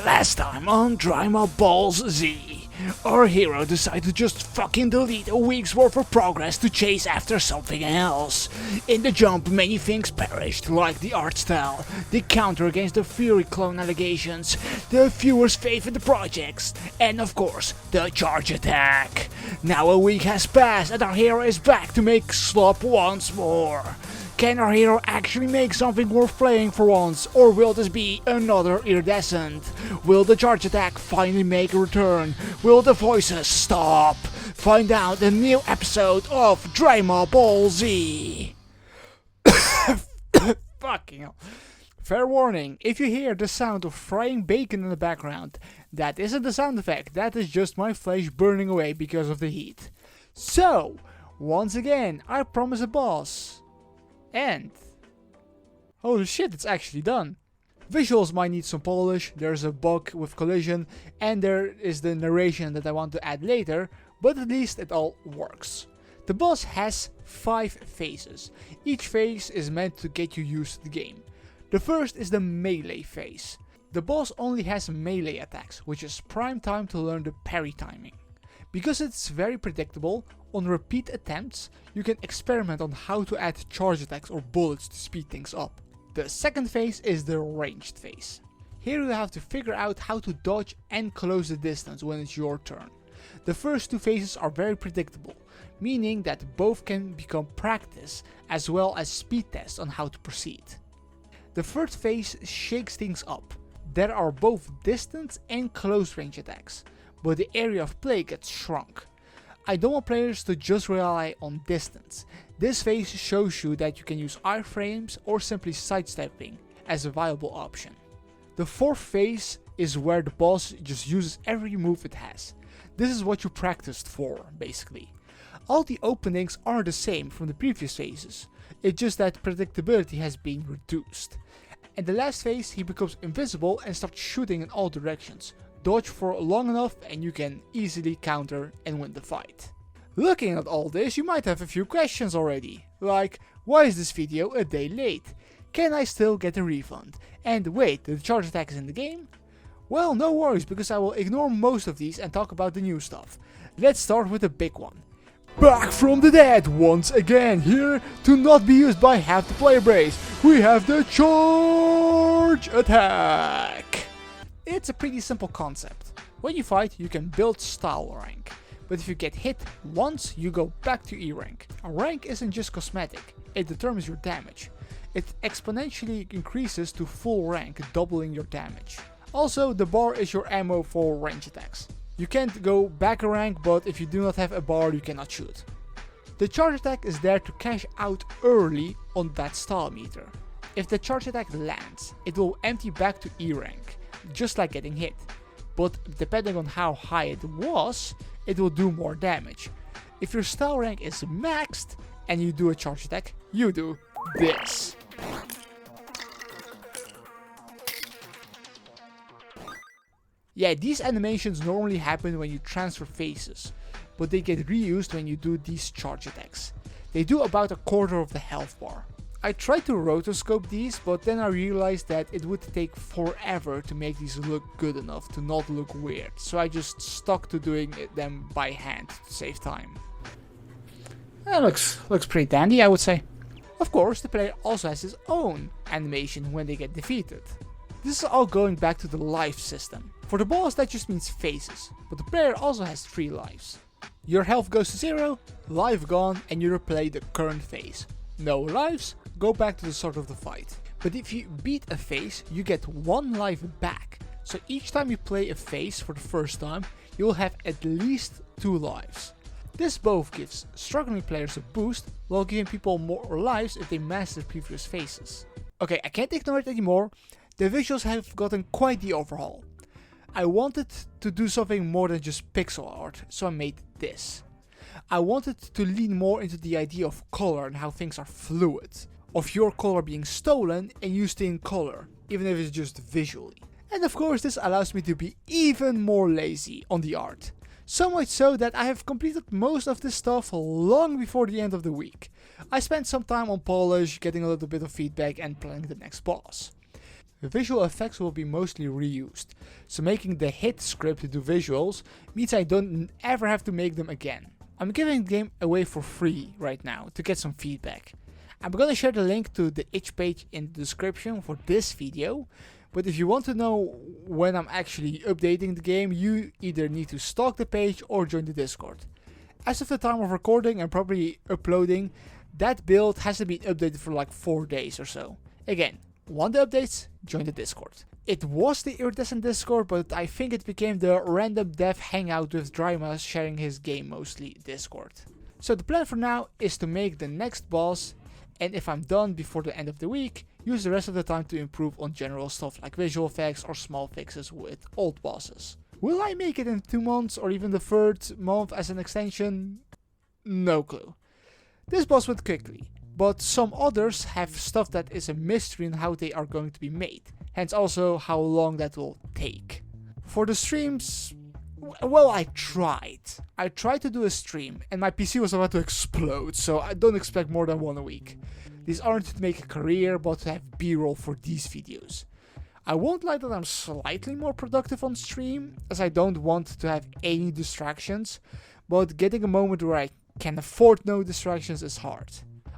Last time on Drama Balls Z, our hero decided to just fucking delete a week's worth of progress to chase after something else. In the jump, many things perished, like the art style, the counter against the Fury clone allegations, the viewers' faith in the projects, and of course, the charge attack. Now a week has passed and our hero is back to make slop once more. Can our hero actually make something worth playing for once, or will this be another Iridescent? Will the charge attack finally make a return? Will the voices stop? Find out in a new episode of Drama Ball Z. Fucking hell. Fair warning, if you hear the sound of frying bacon in the background, that isn't the sound effect, that is just my flesh burning away because of the heat. So, once again, I promise a boss. And holy shit, it's actually done. Visuals might need some polish, there's a bug with collision, and there is the narration that I want to add later, but at least it all works. The boss has 5 phases. Each phase is meant to get you used to the game. The first is the melee phase. The boss only has melee attacks, which is prime time to learn the parry timing. Because it's very predictable, on repeat attempts, you can experiment on how to add charge attacks or bullets to speed things up. The second phase is the ranged phase. Here you have to figure out how to dodge and close the distance when it's your turn. The first 2 phases are very predictable, meaning that both can become practice as well as speed tests on how to proceed. The third phase shakes things up. There are both distance and close range attacks, but the area of play gets shrunk. I don't want players to just rely on distance. This phase shows you that you can use iframes or simply sidestepping as a viable option. The fourth phase is where the boss just uses every move it has. This is what you practiced for, basically. All the openings are the same from the previous phases, it's just that predictability has been reduced. In the last phase he becomes invisible and starts shooting in all directions. Dodge for long enough and you can easily counter and win the fight. Looking at all this, you might have a few questions already, like, why is this video a day late? Can I still get a refund? And wait, the charge attack is in the game? Well, no worries, because I will ignore most of these and talk about the new stuff. Let's start with the big one. Back from the dead once again, here to not be used by half the player base, we have the charge attack. It's a pretty simple concept. When you fight, you can build style rank, but if you get hit once, you go back to E rank. A rank isn't just cosmetic, it determines your damage. It exponentially increases to full rank, doubling your damage. Also, the bar is your ammo for range attacks. You can't go back a rank, but if you do not have a bar, you cannot shoot. The charge attack is there to cash out early on that style meter. If the charge attack lands, it will empty back to E rank, just like getting hit, but depending on how high it was, it will do more damage. If your style rank is maxed and you do a charge attack, you do this. Yeah, these animations normally happen when you transfer phases, but they get reused when you do these charge attacks. They do about a quarter of the health bar. I tried to rotoscope these, but then I realized that it would take forever to make these look good enough to not look weird, so I just stuck to doing them by hand to save time. That looks pretty dandy, I would say. Of course, the player also has his own animation when they get defeated. This is all going back to the life system. For the boss that just means phases, but the player also has 3 lives. Your health goes to 0, life gone, and you replay the current phase. No lives, go back to the start of the fight. But if you beat a phase, you get 1 life back. So each time you play a phase for the first time, you will have at least 2 lives. This both gives struggling players a boost, while giving people more lives if they master previous phases. Okay, I can't ignore it anymore. The visuals have gotten quite the overhaul. I wanted to do something more than just pixel art, so I made this. I wanted to lean more into the idea of color and how things are fluid, of your color being stolen and used in color, even if it's just visually. And of course this allows me to be even more lazy on the art. So much so that I have completed most of this stuff long before the end of the week. I spent some time on polish, getting a little bit of feedback and planning the next boss. the visual effects will be mostly reused, so making the hit script do visuals means I don't ever have to make them again. I'm giving the game away for free right now to get some feedback. I'm gonna share the link to the itch page in the description for this video, but if you want to know when I'm actually updating the game, you either need to stalk the page or join the Discord. As of the time of recording and probably uploading, that build hasn't been updated for like 4 days or so. Again, want the updates? Join the Discord. It was the Iridescent Discord, but I think it became the random dev hangout with Dryma sharing his game mostly Discord. So the plan for now is to make the next boss, and if I'm done before the end of the week, use the rest of the time to improve on general stuff like visual effects or small fixes with old bosses. Will I make it in 2 months or even the 3rd month as an extension? No clue. This boss went quickly, but some others have stuff that is a mystery in how they are going to be made, hence also how long that will take. For the streams, well, I tried. I tried to do a stream and my PC was about to explode, so I don't expect more than 1 a week. These aren't to make a career, but to have B-roll for these videos. I won't lie that I'm slightly more productive on stream, as I don't want to have any distractions, but getting a moment where I can afford no distractions is hard.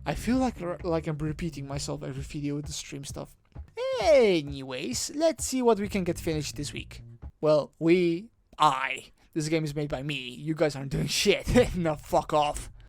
I feel like I'm repeating myself every video with the stream stuff. Anyways, let's see what we can get finished this week. Well, this game is made by me, you guys aren't doing shit. No, fuck off.